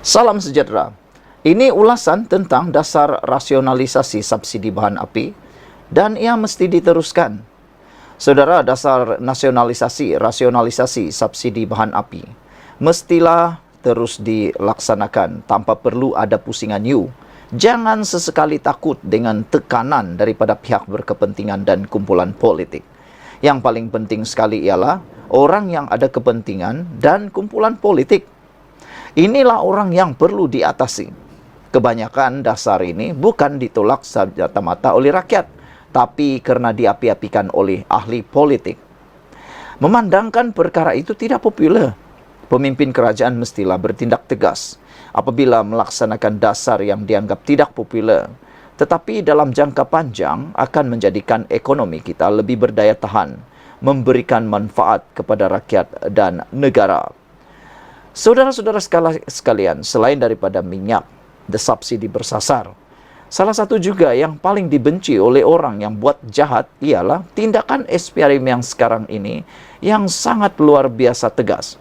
Salam sejahtera. Ini ulasan tentang dasar rasionalisasi subsidi bahan api dan ia mesti diteruskan. Saudara, dasar rasionalisasi subsidi bahan api mestilah terus dilaksanakan tanpa perlu ada pusingan you. Jangan sesekali takut dengan tekanan daripada pihak berkepentingan dan kumpulan politik. Yang paling penting sekali ialah orang yang ada kepentingan dan kumpulan politik. Inilah orang yang perlu diatasi. Kebanyakan dasar ini bukan ditolak semata-mata oleh rakyat, tapi kerana diapi-apikan oleh ahli politik. Memandangkan perkara itu tidak popular, pemimpin kerajaan mestilah bertindak tegas apabila melaksanakan dasar yang dianggap tidak popular, tetapi dalam jangka panjang akan menjadikan ekonomi kita lebih berdaya tahan, memberikan manfaat kepada rakyat dan negara. Saudara-saudara sekalian, selain daripada minyak, subsidi bersasar, salah satu juga yang paling dibenci oleh orang yang buat jahat ialah tindakan SPRM yang sekarang ini yang sangat luar biasa tegas.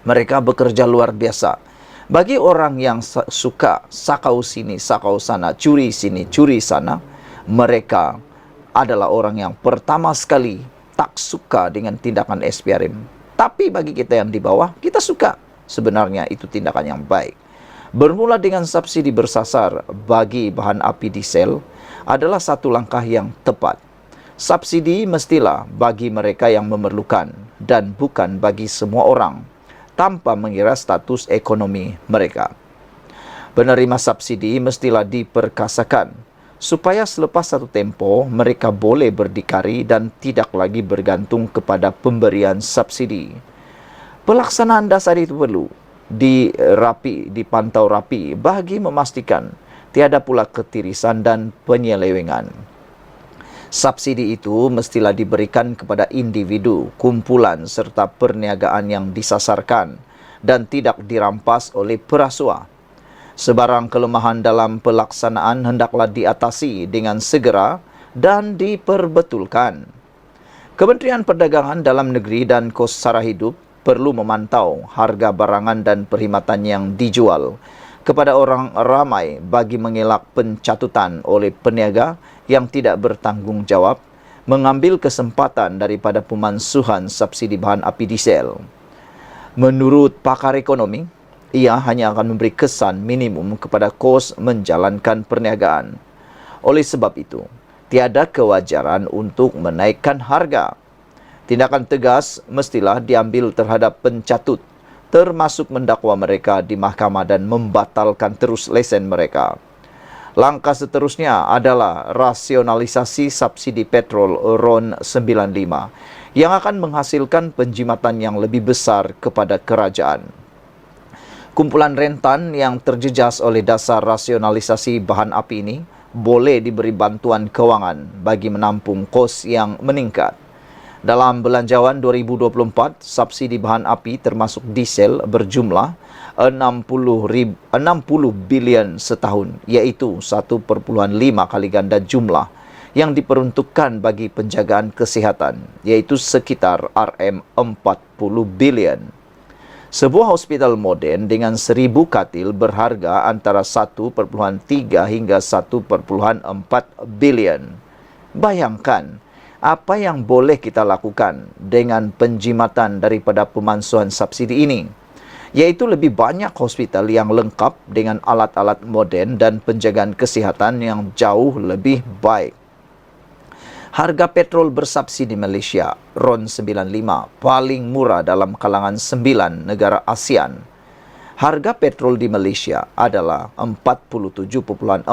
Mereka bekerja luar biasa. Bagi orang yang suka sakau sini, sakau sana, curi sini, curi sana, mereka adalah orang yang pertama sekali tak suka dengan tindakan SPRM. Tapi bagi kita yang di bawah, kita suka. Sebenarnya itu tindakan yang baik. Bermula dengan subsidi bersasar bagi bahan api diesel adalah satu langkah yang tepat. Subsidi mestilah bagi mereka yang memerlukan dan bukan bagi semua orang, tanpa mengira status ekonomi mereka. Penerima subsidi mestilah diperkasakan supaya selepas satu tempoh mereka boleh berdikari dan tidak lagi bergantung kepada pemberian subsidi. Pelaksanaan dasar itu perlu dipantau rapi bagi memastikan tiada pula ketirisan dan penyelewengan. Subsidi itu mestilah diberikan kepada individu, kumpulan serta perniagaan yang disasarkan dan tidak dirampas oleh perasuah. Sebarang kelemahan dalam pelaksanaan hendaklah diatasi dengan segera dan diperbetulkan. Kementerian Perdagangan Dalam Negeri dan Kos Sara Hidup perlu memantau harga barangan dan perkhidmatan yang dijual kepada orang ramai bagi mengelak pencatutan oleh peniaga yang tidak bertanggungjawab mengambil kesempatan daripada pemansuhan subsidi bahan api diesel. Menurut pakar ekonomi, ia hanya akan memberi kesan minimum kepada kos menjalankan perniagaan. Oleh sebab itu, tiada kewajaran untuk menaikkan harga. Tindakan tegas mestilah diambil terhadap pencatut, termasuk mendakwa mereka di mahkamah dan membatalkan terus lesen mereka. Langkah seterusnya adalah rasionalisasi subsidi petrol RON 95 yang akan menghasilkan penjimatan yang lebih besar kepada kerajaan. Kumpulan rentan yang terjejas oleh dasar rasionalisasi bahan api ini boleh diberi bantuan kewangan bagi menampung kos yang meningkat. Dalam belanjawan 2024, subsidi bahan api termasuk diesel berjumlah 60 bilion setahun, iaitu 1,5 kali ganda jumlah yang diperuntukkan bagi penjagaan kesihatan, iaitu sekitar RM40 bilion. Sebuah hospital moden dengan 1,000 katil berharga antara 1,3 hingga 1,4 bilion. Bayangkan, apa yang boleh kita lakukan dengan penjimatan daripada pemansuhan subsidi ini? Iaitu lebih banyak hospital yang lengkap dengan alat-alat moden dan penjagaan kesihatan yang jauh lebih baik. Harga petrol bersubsidi Malaysia, RON 95, paling murah dalam kalangan 9 negara ASEAN. Harga petrol di Malaysia adalah 47.44%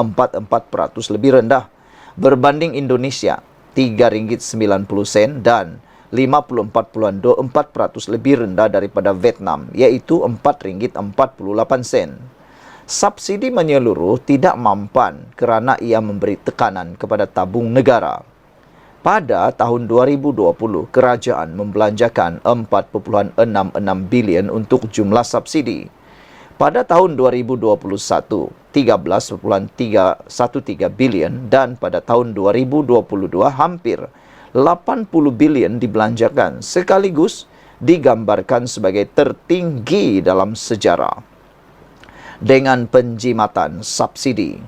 lebih rendah berbanding Indonesia, RM3.90 dan 54.24% lebih rendah daripada Vietnam, iaitu RM4.48. Subsidi menyeluruh tidak mampan kerana ia memberi tekanan kepada tabung negara. Pada tahun 2020, kerajaan membelanjakan 4.66 bilion untuk jumlah subsidi. Pada tahun 2021, 13.313 bilion dan pada tahun 2022 hampir 80 bilion dibelanjakan sekaligus digambarkan sebagai tertinggi dalam sejarah. Dengan penjimatan subsidi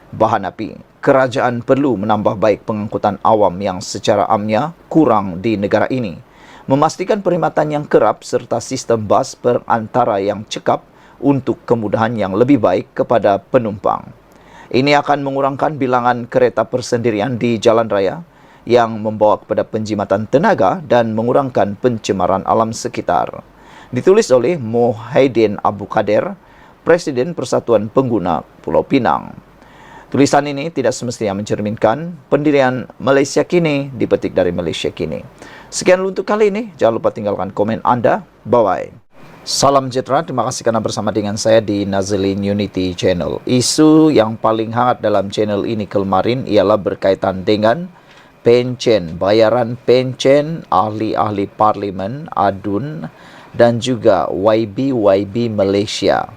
bahan api, kerajaan perlu menambah baik pengangkutan awam yang secara amnya kurang di negara ini, memastikan perkhidmatan yang kerap serta sistem bas perantara yang cekap untuk kemudahan yang lebih baik kepada penumpang. Ini akan mengurangkan bilangan kereta persendirian di jalan raya yang membawa kepada penjimatan tenaga dan mengurangkan pencemaran alam sekitar. Ditulis oleh Muhyiddin Abu Kadir, Presiden Persatuan Pengguna Pulau Pinang. Tulisan ini tidak semestinya mencerminkan pendirian Malaysia kini, dipetik dari Malaysia kini. Sekian untuk kali ini. Jangan lupa tinggalkan komen Anda. Bye-bye. Salam sejahtera. Terima kasih kerana bersama dengan saya di Nazlin Unity Channel. Isu yang paling hangat dalam channel ini kemarin ialah berkaitan dengan pencen, bayaran pencen ahli-ahli parlimen, ADUN dan juga YB Malaysia.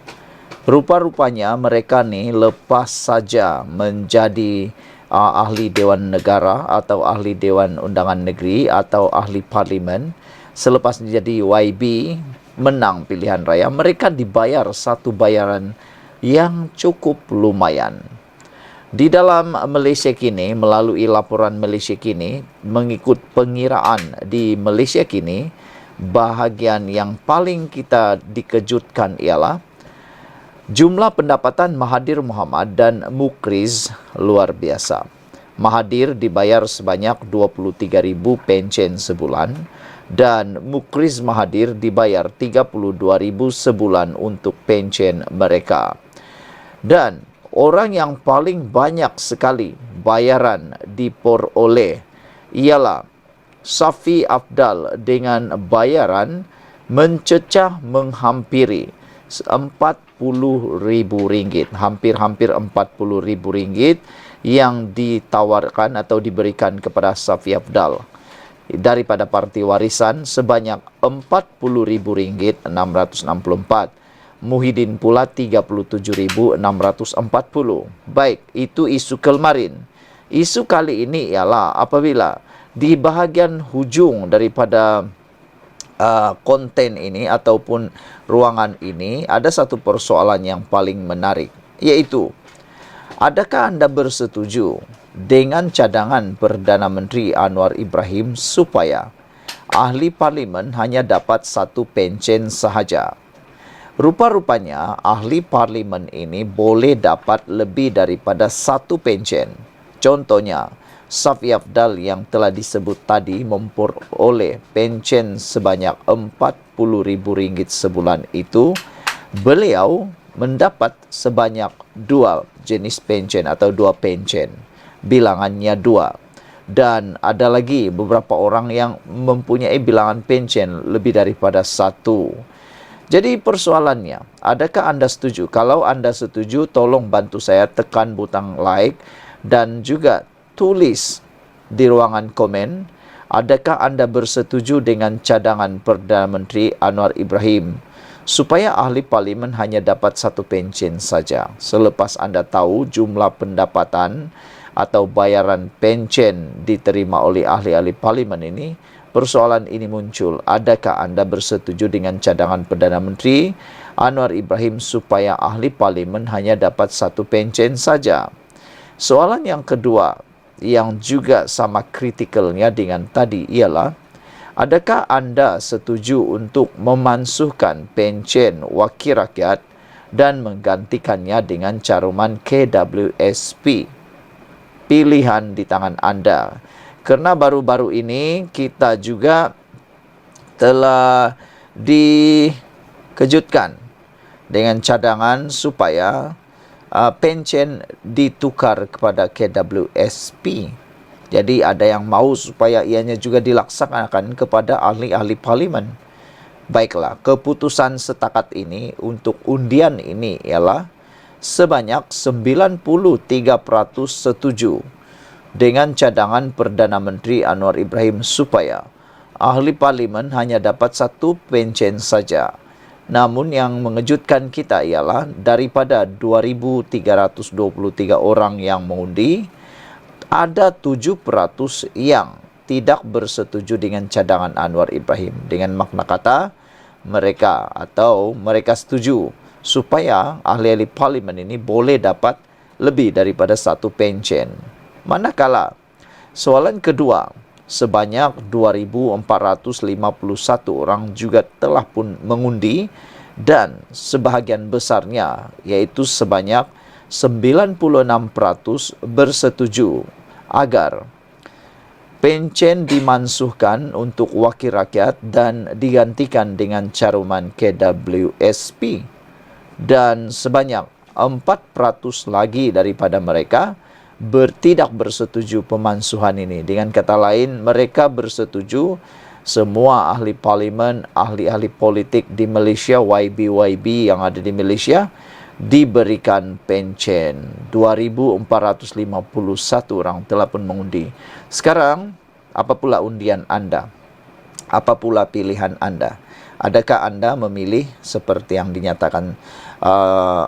Rupa-rupanya mereka ni lepas saja menjadi ahli Dewan Negara atau ahli Dewan Undangan Negeri atau ahli Parlimen, selepas menjadi YB menang pilihan raya, mereka dibayar satu bayaran yang cukup lumayan. Di dalam Malaysia kini, melalui laporan Malaysia kini, mengikut pengiraan di Malaysia kini, bahagian yang paling kita dikejutkan ialah jumlah pendapatan Mahathir Mohamad dan Mukriz luar biasa. Mahathir dibayar sebanyak 23,000 pencen sebulan dan Mukriz Mahathir dibayar 32,000 sebulan untuk pencen mereka. Dan orang yang paling banyak sekali bayaran diperoleh ialah Safi Afdal dengan bayaran mencecah menghampiri RM40,000, hampir-hampir RM40,000 yang ditawarkan atau diberikan kepada Safi Afdal daripada Parti Warisan sebanyak RM40,664. Muhyiddin pula 37,640. Baik, itu isu kemarin. Isu kali ini ialah apabila di bahagian hujung daripada konten ini ataupun ruangan ini ada satu persoalan yang paling menarik, iaitu adakah anda bersetuju dengan cadangan Perdana Menteri Anwar Ibrahim supaya ahli parlimen hanya dapat satu pencen sahaja? Rupa-rupanya ahli parlimen ini boleh dapat lebih daripada satu pencen. Contohnya Safi Afdal yang telah disebut tadi memperoleh pencen sebanyak RM40,000 sebulan itu, beliau mendapat sebanyak dua jenis pencen atau dua pencen. Bilangannya dua. Dan ada lagi beberapa orang yang mempunyai bilangan pencen lebih daripada satu. Jadi persoalannya, adakah anda setuju? Kalau anda setuju, tolong bantu saya tekan butang like dan juga tulis di ruangan komen, adakah anda bersetuju dengan cadangan Perdana Menteri Anwar Ibrahim supaya ahli parlimen hanya dapat satu pencen saja? Selepas anda tahu jumlah pendapatan atau bayaran pencen diterima oleh ahli-ahli parlimen ini, persoalan ini muncul. Adakah anda bersetuju dengan cadangan Perdana Menteri Anwar Ibrahim supaya ahli parlimen hanya dapat satu pencen saja? Soalan yang kedua yang juga sama kritikalnya dengan tadi ialah, adakah anda setuju untuk memansuhkan pencen wakil rakyat dan menggantikannya dengan caruman KWSP? Pilihan di tangan anda. Kerana baru-baru ini kita juga telah dikejutkan dengan cadangan supaya pencen ditukar kepada KWSP. Jadi ada yang mahu supaya ianya juga dilaksanakan kepada ahli-ahli parlimen. Baiklah, keputusan setakat ini untuk undian ini ialah sebanyak 93% setuju dengan cadangan Perdana Menteri Anwar Ibrahim supaya ahli parlimen hanya dapat satu pencen saja. Namun yang mengejutkan kita ialah daripada 2,323 orang yang mengundi, ada 7% yang tidak bersetuju dengan cadangan Anwar Ibrahim. Dengan makna kata, mereka setuju supaya ahli-ahli parlimen ini boleh dapat lebih daripada satu pencen. Manakala soalan kedua, sebanyak 2,451 orang juga telah pun mengundi dan sebahagian besarnya, iaitu sebanyak 96% bersetuju agar pencen dimansuhkan untuk wakil rakyat dan digantikan dengan caruman KWSP. Dan sebanyak 4% lagi daripada mereka tidak bersetuju pemansuhan ini. Dengan kata lain, mereka bersetuju semua ahli parlimen, ahli-ahli politik di Malaysia, YB yang ada di Malaysia, diberikan pencen. 2,451 orang telah pun mengundi. Sekarang, apa pula undian anda? Apa pula pilihan anda? Adakah anda memilih seperti yang dinyatakan?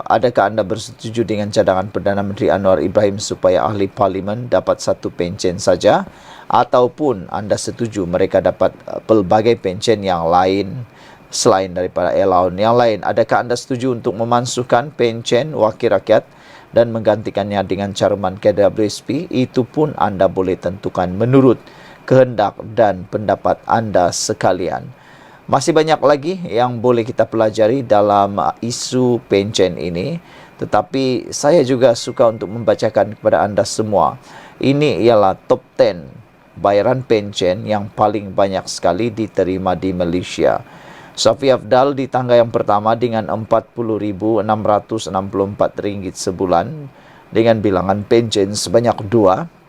Adakah anda bersetuju dengan cadangan Perdana Menteri Anwar Ibrahim supaya ahli parlimen dapat satu pencen saja? Ataupun anda setuju mereka dapat pelbagai pencen yang lain selain daripada allowance yang lain? Adakah anda setuju untuk memansuhkan pencen wakil rakyat dan menggantikannya dengan caruman KWSP? Itu pun anda boleh tentukan menurut kehendak dan pendapat anda sekalian. Masih banyak lagi yang boleh kita pelajari dalam isu pencen ini, tetapi saya juga suka untuk membacakan kepada anda semua. Ini ialah top 10 bayaran pencen yang paling banyak sekali diterima di Malaysia. Safi Afdal di tangga yang pertama dengan RM40,664 sebulan dengan bilangan pencen sebanyak 2.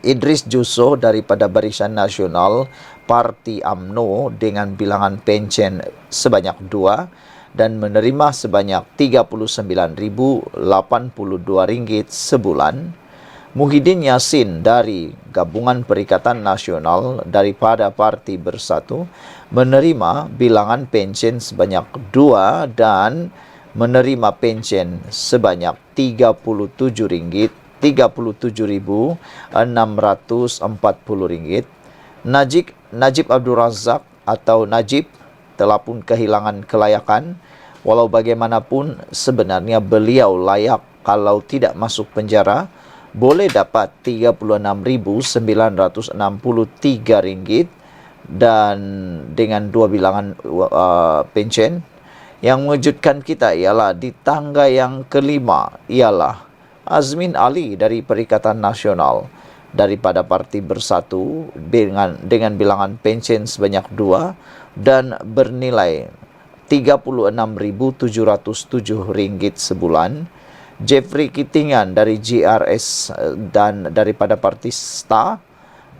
Idris Jusso daripada Barisan Nasional Parti UMNO dengan bilangan pencen sebanyak 2 dan menerima sebanyak RM39,082 sebulan. Muhyiddin Yassin dari Gabungan Perikatan Nasional daripada Parti Bersatu menerima bilangan pencen sebanyak 2 dan menerima pencen sebanyak RM37,640. Najib Abdul Razak atau Najib telah pun kehilangan kelayakan. Walau bagaimanapun sebenarnya beliau layak kalau tidak masuk penjara, boleh dapat RM36,963 dan dengan 2 bilangan pencen. Yang mengejutkan kita ialah di tangga yang kelima ialah Azmin Ali dari Perikatan Nasional daripada Parti Bersatu dengan bilangan pencen sebanyak 2 dan bernilai RM36,707 sebulan. Jeffrey Kitingan dari GRS dan daripada Parti STA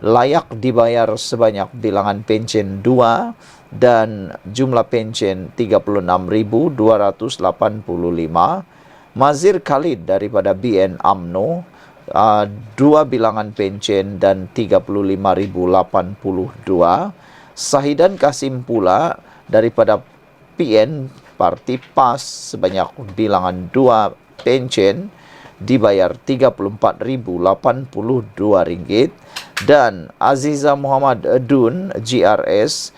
layak dibayar sebanyak bilangan pencen 2 dan jumlah pencen RM36,285. Mazir Khalid daripada BN UMNO 2 bilangan pencen dan RM35,082. Sahidan Kasim pula daripada PN Parti PAS sebanyak bilangan 2 pencen dibayar RM34,082 dan Aziza Muhammad Dun GRS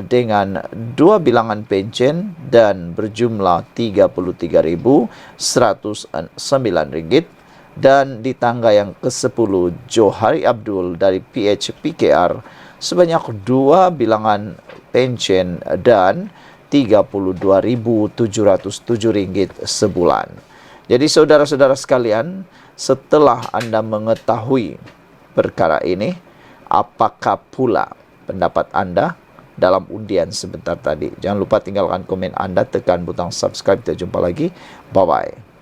dengan 2 bilangan pencen dan berjumlah RM33,109 dan di tangga yang ke-10 Johari Abdul dari PHPKR sebanyak 2 bilangan pencen dan RM32,707 sebulan. Jadi saudara-saudara sekalian, setelah anda mengetahui perkara ini, apakah pula pendapat anda dalam undian sebentar tadi? Jangan lupa tinggalkan komen anda, tekan butang subscribe. Kita jumpa lagi. Bye-bye.